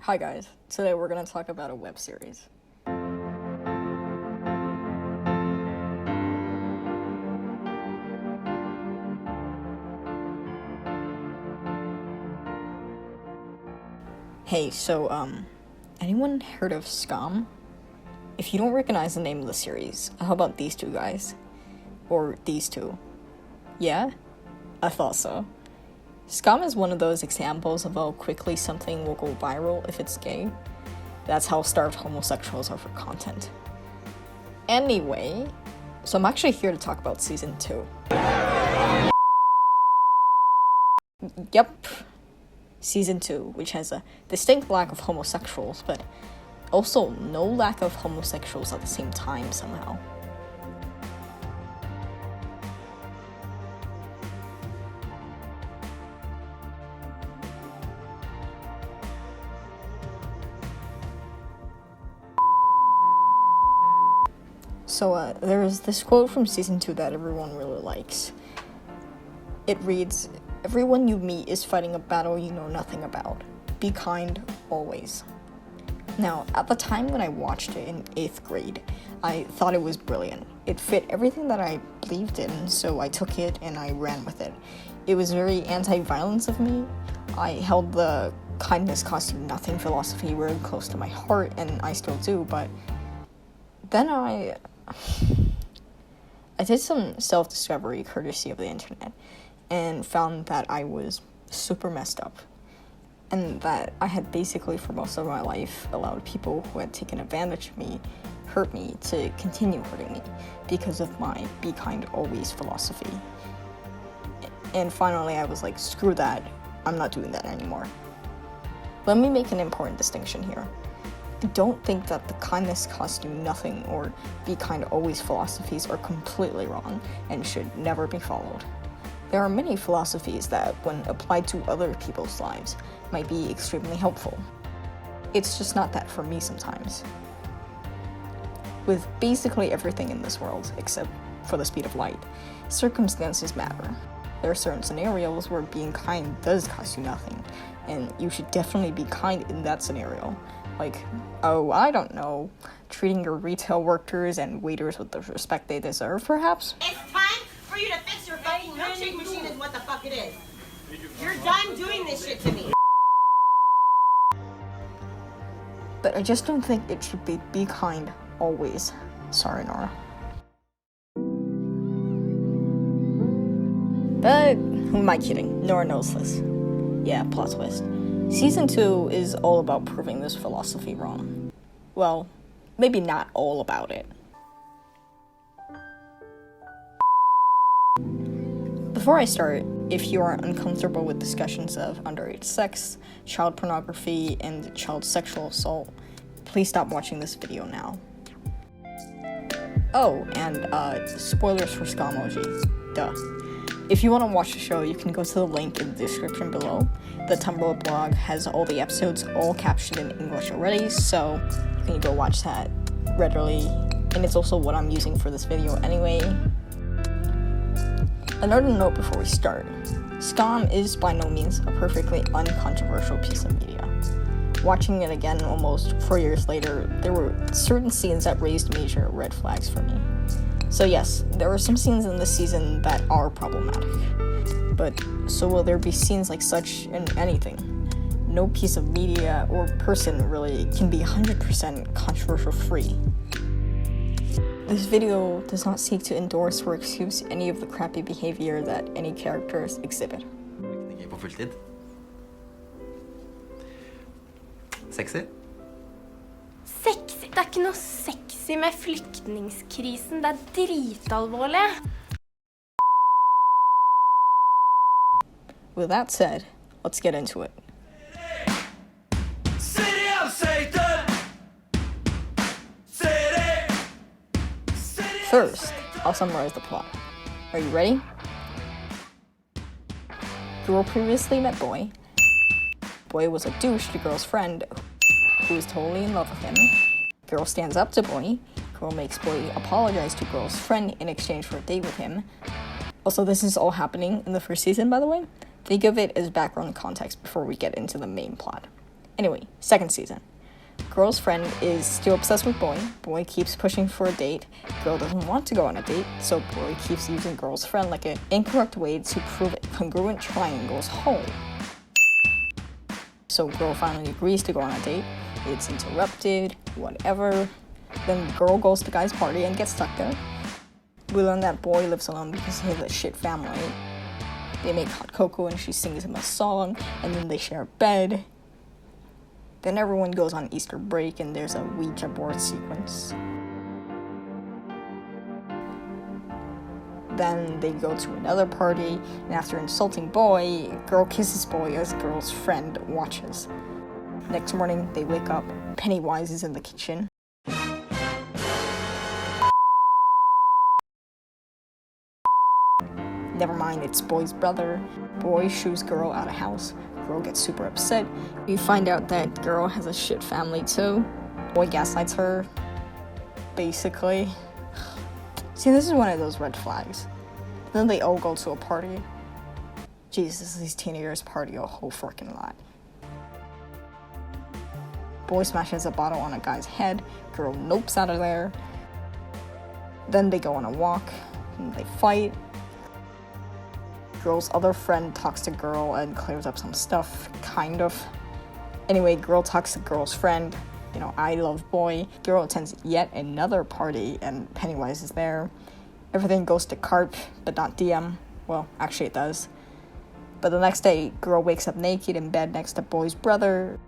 Hi guys, today we're going to talk about a web series. Hey, so, anyone heard of SKAM? If you don't recognize the name of the series, how about these two guys? Or these two? Yeah? I thought so. SKAM is one of those examples of how quickly something will go viral if it's gay. That's how starved homosexuals are for content. Anyway, so I'm actually here to talk about season 2. Yep. Season 2, which has a distinct lack of homosexuals, but also no lack of homosexuals at the same time somehow. So, there's this quote from season 2 that everyone really likes. It reads, "Everyone you meet is fighting a battle you know nothing about. Be kind, always." Now, at the time when I watched it in 8th grade, I thought it was brilliant. It fit everything that I believed in, so I took it and I ran with it. It was very anti-violence of me. I held the kindness costs you nothing philosophy very close to my heart, and I still do, but then I did some self-discovery courtesy of the internet and found that I was super messed up and that I had basically for most of my life allowed people who had taken advantage of me, hurt me, to continue hurting me because of my be kind always philosophy. And finally I was like, screw that, I'm not doing that anymore. Let me make an important distinction here. Don't think that the kindness costs you nothing or be kind always philosophies are completely wrong and should never be followed. There are many philosophies that, when applied to other people's lives, might be extremely helpful. It's just not that for me sometimes. With basically everything in this world, except for the speed of light, circumstances matter. There are certain scenarios where being kind does cost you nothing, and you should definitely be kind in that scenario. Like, I don't know, treating your retail workers and waiters with the respect they deserve, perhaps? It's time for you to fix your fucking milkshake machine is what the fuck it is. You're done doing this shit to me. But I just don't think it should be kind, always. Sorry, Noora. But who am I kidding? Noora knows this. Yeah, plot twist. Season 2 is all about proving this philosophy wrong. Well, maybe not all about it. Before I start, if you are uncomfortable with discussions of underage sex, child pornography, and child sexual assault, please stop watching this video now. Oh, and spoilers for SKAM OG. Duh. If you want to watch the show, you can go to the link in the description below. The Tumblr blog has all the episodes all captioned in English already, so you can go watch that readily, and it's also what I'm using for this video anyway. Another note before we start. SKAM is by no means a perfectly uncontroversial piece of media. Watching it again almost 4 years later, there were certain scenes that raised major red flags for me. So yes, there are some scenes in this season that are problematic, but so will there be scenes like such in anything. No piece of media or person really can be 100% controversial free. This video does not seek to endorse or excuse any of the crappy behavior that any characters exhibit. På fulltid. Sexy? Sexy? Det er ikke noe sexy med flyktningskrisen. Det er dritalvorlig. With that said, let's get into it. City of Satan! City! First, I'll summarize the plot. Are you ready? Girl previously met boy. Boy was a douche to girl's friend, who is totally in love with him. Girl stands up to boy. Girl makes boy apologize to girl's friend in exchange for a date with him. Also, this is all happening in the first season, by the way. Think of it as background context before we get into the main plot. Anyway, second season. Girl's friend is still obsessed with boy. Boy keeps pushing for a date. Girl doesn't want to go on a date, so boy keeps using girl's friend like an incorrect way to prove congruent triangles whole. So girl finally agrees to go on a date. It's interrupted, whatever. Then girl goes to guy's party and gets stuck there. We learn that boy lives alone because he has a shit family. They make hot cocoa and she sings him a song, and then they share a bed. Then everyone goes on Easter break and there's a Ouija board sequence. Then they go to another party, and after insulting boy, girl kisses boy as girl's friend watches. Next morning, they wake up. Pennywise is in the kitchen. Never mind, it's boy's brother. Boy shoos girl out of house. Girl gets super upset. We find out that girl has a shit family too. Boy gaslights her, basically. See, this is one of those red flags. Then they all go to a party. Jesus, these teenagers party a whole freaking lot. Boy smashes a bottle on a guy's head. Girl nopes out of there. Then they go on a walk and they fight. Girl's other friend talks to girl and clears up some stuff, kind of. Anyway, girl talks to girl's friend. You know, I love boy. Girl attends yet another party and Pennywise is there. Everything goes to carp, but not DM. Well, actually it does. But the next day, girl wakes up naked in bed next to boy's brother.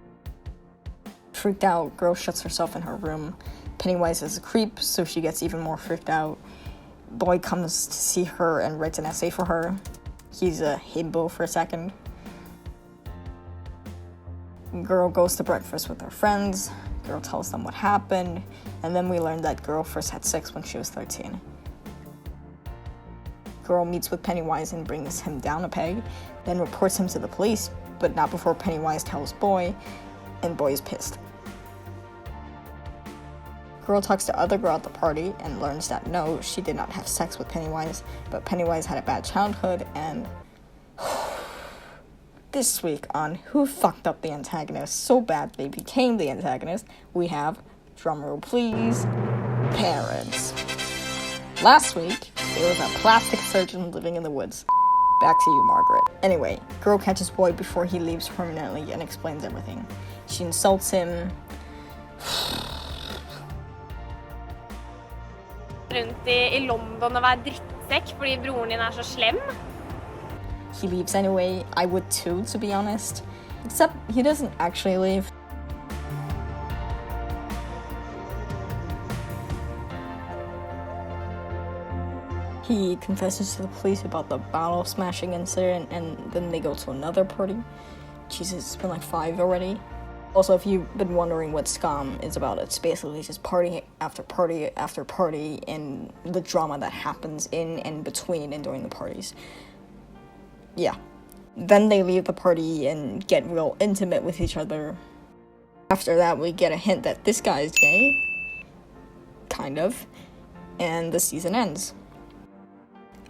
Freaked out, girl shuts herself in her room. Pennywise is a creep, so she gets even more freaked out. Boy comes to see her and writes an essay for her. He's a himbo for a second. Girl goes to breakfast with her friends. Girl tells them what happened. And then we learn that girl first had sex when she was 13. Girl meets with Pennywise and brings him down a peg. Then reports him to the police, but not before Pennywise tells boy. And boy is pissed. Girl talks to other girl at the party and learns that no, she did not have sex with Pennywise, but Pennywise had a bad childhood. And this week on Who Fucked Up the Antagonist so bad they became the antagonist, we have, drumroll please, parents. Last week, there was a plastic surgeon living in the woods. Back to you, Margaret. Anyway, girl catches boy before he leaves permanently and explains everything. She insults him. Rundt I London og være drittsekk fordi broren din så slem. He leaves anyway. I would too, to be honest. Except he doesn't actually leave. He confesses to the police about the bottle smashing incident, and then they go to another party. Jesus, it's been like 5 already. Also, if you've been wondering what SKAM is about, it's basically just party after party after party and the drama that happens in and between and during the parties. Yeah. Then they leave the party and get real intimate with each other. After that, we get a hint that this guy is gay. Kind of. And the season ends.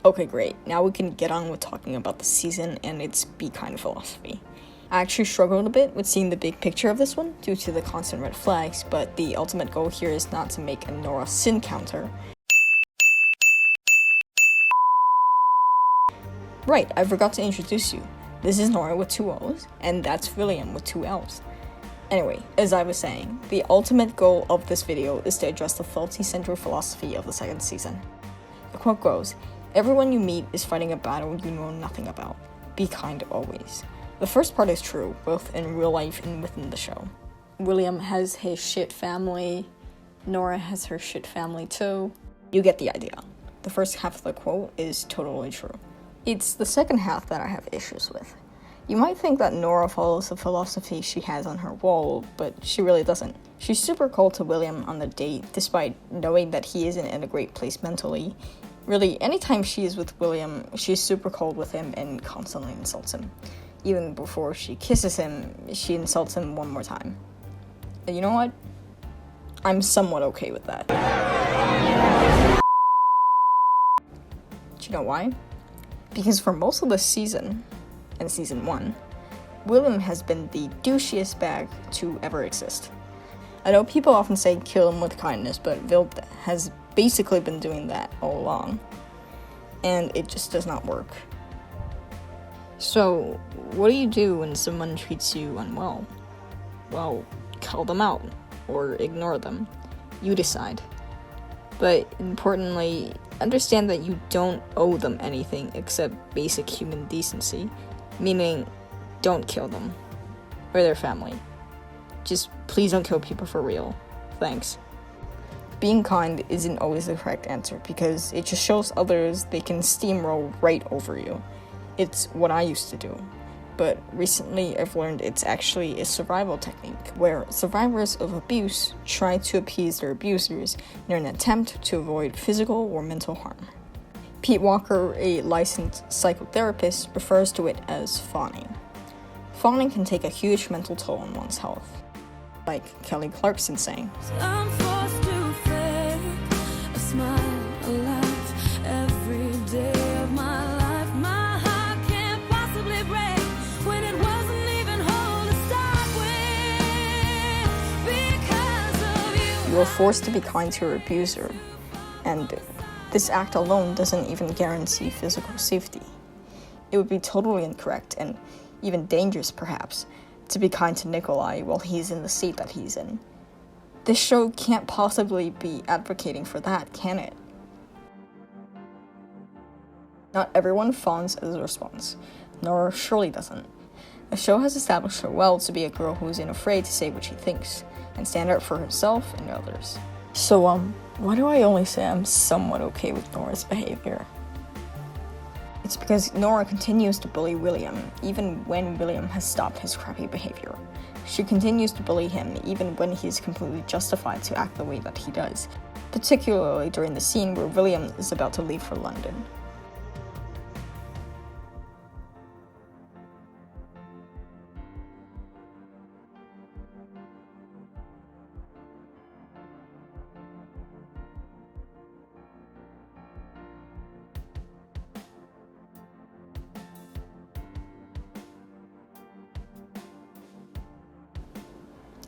Okay, great. Now we can get on with talking about the season and its be kind philosophy. I actually struggled a bit with seeing the big picture of this one due to the constant red flags, but the ultimate goal here is not to make a Noora sin counter. Right, I forgot to introduce you. This is Noora with 2 O's, and that's William with 2 L's. Anyway, as I was saying, the ultimate goal of this video is to address the faulty-centered philosophy of the second season. The quote goes, "Everyone you meet is fighting a battle you know nothing about. Be kind always." The first part is true, both in real life and within the show. William has his shit family. Noora has her shit family too. You get the idea. The first half of the quote is totally true. It's the second half that I have issues with. You might think that Noora follows the philosophy she has on her wall, but she really doesn't. She's super cold to William on the date, despite knowing that he isn't in a great place mentally. Really, anytime she is with William, she's super cold with him and constantly insults him. Even before she kisses him, she insults him one more time. And you know what? I'm somewhat okay with that. Do you know why? Because for most of the season, in season 1, William has been the douchiest bag to ever exist. I know people often say kill him with kindness, but Vil has basically been doing that all along, and it just does not work. So, what do you do when someone treats you unwell? Well, call them out, or ignore them. You decide. But importantly, understand that you don't owe them anything except basic human decency, meaning don't kill them, or their family. Just please don't kill people for real. Thanks. Being kind isn't always the correct answer because it just shows others they can steamroll right over you. It's what I used to do. But recently I've learned it's actually a survival technique where survivors of abuse try to appease their abusers in an attempt to avoid physical or mental harm. Pete Walker, a licensed psychotherapist, refers to it as fawning. Fawning can take a huge mental toll on one's health. Like Kelly Clarkson saying, I'm forced to fake a smile, a laugh every day of my life. My heart can't possibly break when it wasn't even whole to start with. Because of you. You are forced to be kind to your abuser, and this act alone doesn't even guarantee physical safety. It would be totally incorrect and even dangerous, perhaps, to be kind to Nikolai while he's in the state that he's in. This show can't possibly be advocating for that, can it? Not everyone fawns as a response. Noora surely doesn't. The show has established her well to be a girl who isn't afraid to say what she thinks, and stand up for herself and others. So, why do I only say I'm somewhat okay with Noora's behavior? It's because Noora continues to bully William, even when William has stopped his crappy behavior. She continues to bully him, even when he's completely justified to act the way that he does, particularly during the scene where William is about to leave for London.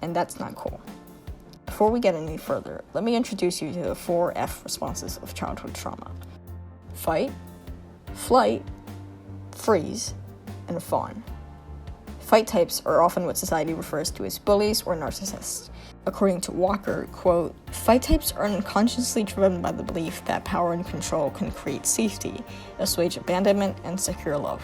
And that's not cool. Before we get any further, let me introduce you to the 4 F responses of childhood trauma: fight, flight, freeze, and fawn. Fight types are often what society refers to as bullies or narcissists. According to Walker, quote, fight types are unconsciously driven by the belief that power and control can create safety, assuage abandonment, and secure love.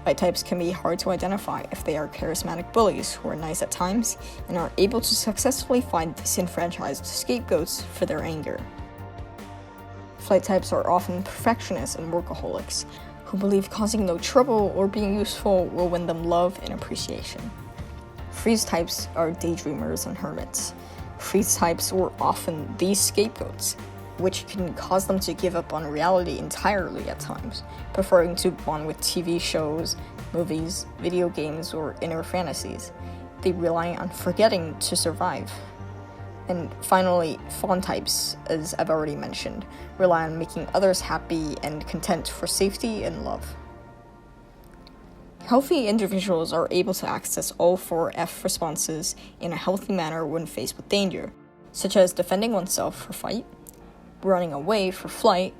Fight types can be hard to identify if they are charismatic bullies who are nice at times and are able to successfully find disenfranchised scapegoats for their anger. Flight types are often perfectionists and workaholics who believe causing no trouble or being useful will win them love and appreciation. Freeze types are daydreamers and hermits. Freeze types were often these scapegoats, which can cause them to give up on reality entirely at times, preferring to bond with TV shows, movies, video games, or inner fantasies. They rely on forgetting to survive. And finally, fawn types, as I've already mentioned, rely on making others happy and content for safety and love. Healthy individuals are able to access all 4 F responses in a healthy manner when faced with danger, such as defending oneself for fight, running away for flight,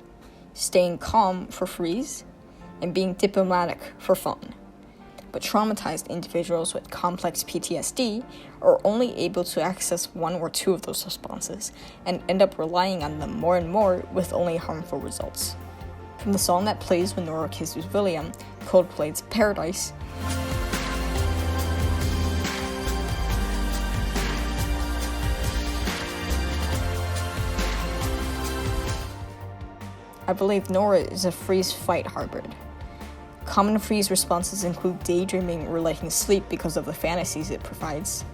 staying calm for freeze, and being diplomatic for fawn. But traumatized individuals with complex PTSD are only able to access 1 or 2 of those responses and end up relying on them more and more with only harmful results. From the song that plays when Noora kisses William, Coldplay's Paradise, I believe Noora is a freeze-fight hybrid. Common freeze responses include daydreaming or liking sleep because of the fantasies it provides,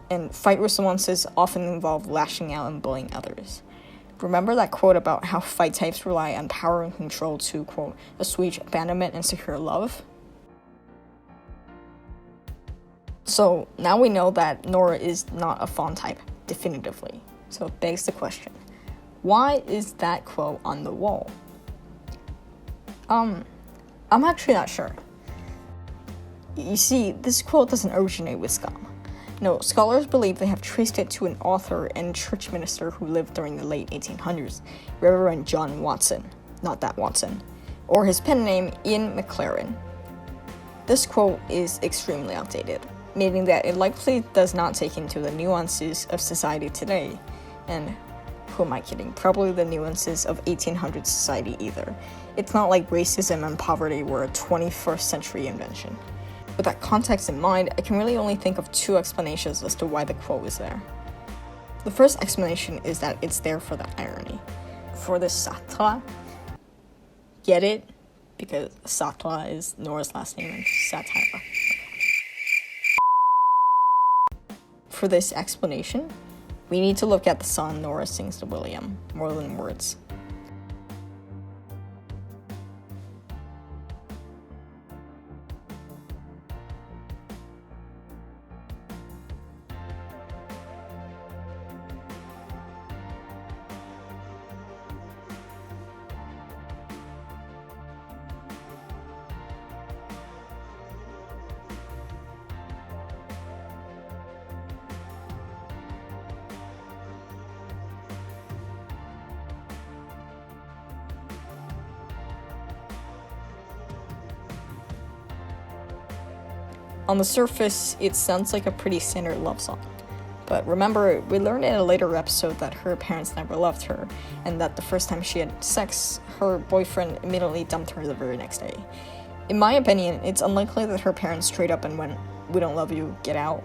and fight responses often involve lashing out and bullying others. Remember that quote about how fight types rely on power and control to, quote, assuage abandonment and secure love? So now we know that Noora is not a fawn type, definitively. So it begs the question, why is that quote on the wall? I'm actually not sure. You see, this quote doesn't originate with SKAM. No, scholars believe they have traced it to an author and church minister who lived during the late 1800s, Reverend John Watson, not that Watson, or his pen name Ian McLaren. This quote is extremely outdated, meaning that it likely does not take into the nuances of society today, and who am I kidding, probably the nuances of 1800s society either. It's not like racism and poverty were a 21st century invention. With that context in mind, I can really only think of two explanations as to why the quote is there. The first explanation is that it's there for the irony. For the satire, get it? Because satire is Noora's last name and satire. For this explanation, we need to look at the song Noora sings to William, More Than Words. On the surface, it sounds like a pretty standard love song. But remember, we learned in a later episode that her parents never loved her, and that the first time she had sex, her boyfriend immediately dumped her the very next day. In my opinion, it's unlikely that her parents straight up and went, "We don't love you, get out."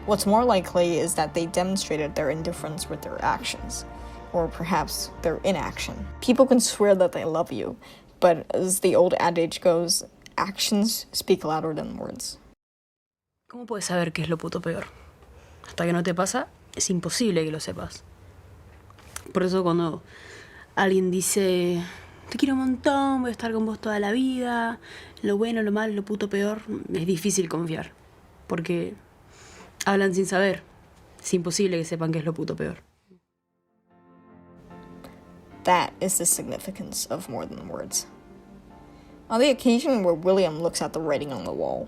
What's more likely is that they demonstrated their indifference with their actions, or perhaps their inaction. People can swear that they love you, but as the old adage goes, actions speak louder than words. ¿Cómo puedes saber qué es lo puto peor? Hasta que no te pasa, es imposible que lo sepas. Por eso cuando alguien dice, te quiero un montón, voy a estar con vos toda la vida, lo bueno, lo malo, lo puto peor, es difícil confiar. Porque hablan sin saber. Es imposible que sepan qué es lo puto peor. That is the significance of More Than Words. On the occasion where William looks at the writing on the wall,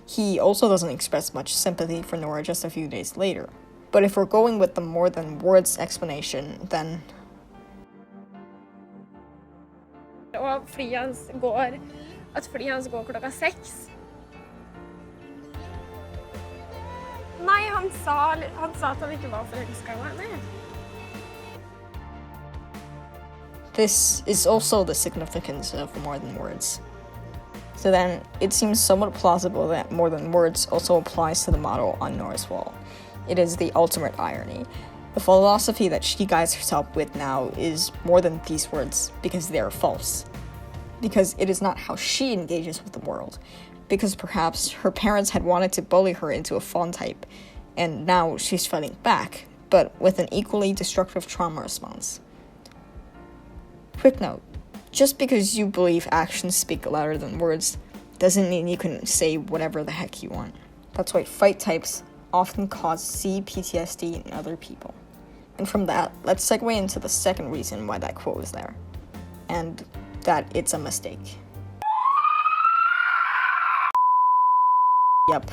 he also doesn't express much sympathy for Noora just a few days later. But if we're going with the more than words explanation, then... Og flyet hans går klokka 6. Nei, han sa at han ikke var forelsket i meg. This is also the significance of More Than Words. So then, it seems somewhat plausible that More Than Words also applies to the motto on Noora's wall. It is the ultimate irony. The philosophy that she guides herself with now is more than these words, because they are false. Because it is not how she engages with the world. Because perhaps her parents had wanted to bully her into a fawn type, and now she's fighting back, but with an equally destructive trauma response. Quick note, just because you believe actions speak louder than words doesn't mean you can say whatever the heck you want. That's why fight types often cause CPtsd in other people. And from that, let's segue into the second reason why that quote is there, and that it's a mistake. Yep.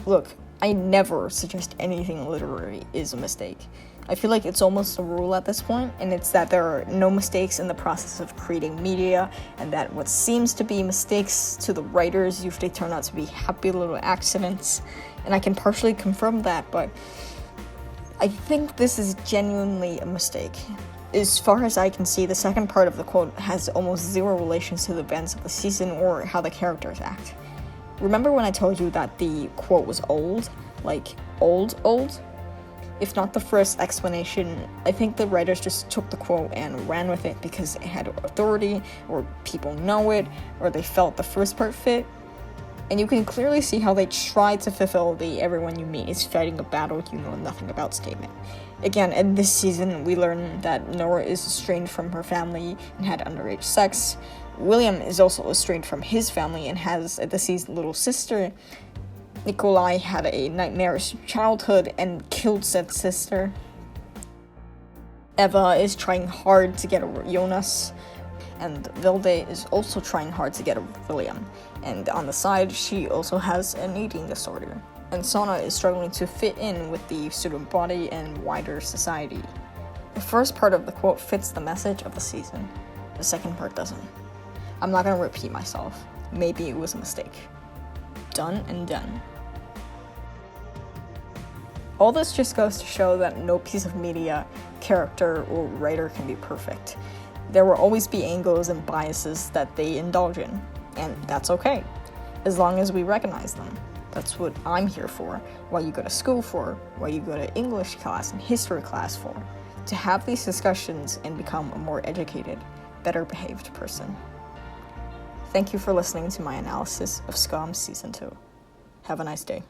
Look, I never suggest anything literary is a mistake. I feel like it's almost a rule at this point, and it's that there are no mistakes in the process of creating media, and that what seems to be mistakes to the writers usually turn out to be happy little accidents. And I can partially confirm that, but I think this is genuinely a mistake. As far as I can see, the second part of the quote has almost zero relations to the events of the season or how the characters act. Remember when I told you that the quote was old? Like, old? If not the first explanation, I think the writers just took the quote and ran with it because it had authority, or people know it, or they felt the first part fit. And you can clearly see how they tried to fulfill the everyone you meet is fighting a battle you know nothing about statement. Again, in this season, we learn that Noora is estranged from her family and had underage sex. William is also estranged from his family and has a deceased little sister. Nikolai had a nightmarish childhood and killed said sister. Eva is trying hard to get over Jonas. and Vilde is also trying hard to get over William, and on the side, she also has an eating disorder. And Sona is struggling to fit in with the student body and wider society. The first part of the quote fits the message of the season. The second part doesn't. I'm not gonna repeat myself. Maybe it was a mistake. Done and done. All this just goes to show that no piece of media, character, or writer can be perfect. There will always be angles and biases that they indulge in, and that's okay, as long as we recognize them. That's what I'm here for, what you go to school for, what you go to English class and history class for, to have these discussions and become a more educated, better behaved person. Thank you for listening to my analysis of SKAM Season 2. Have a nice day.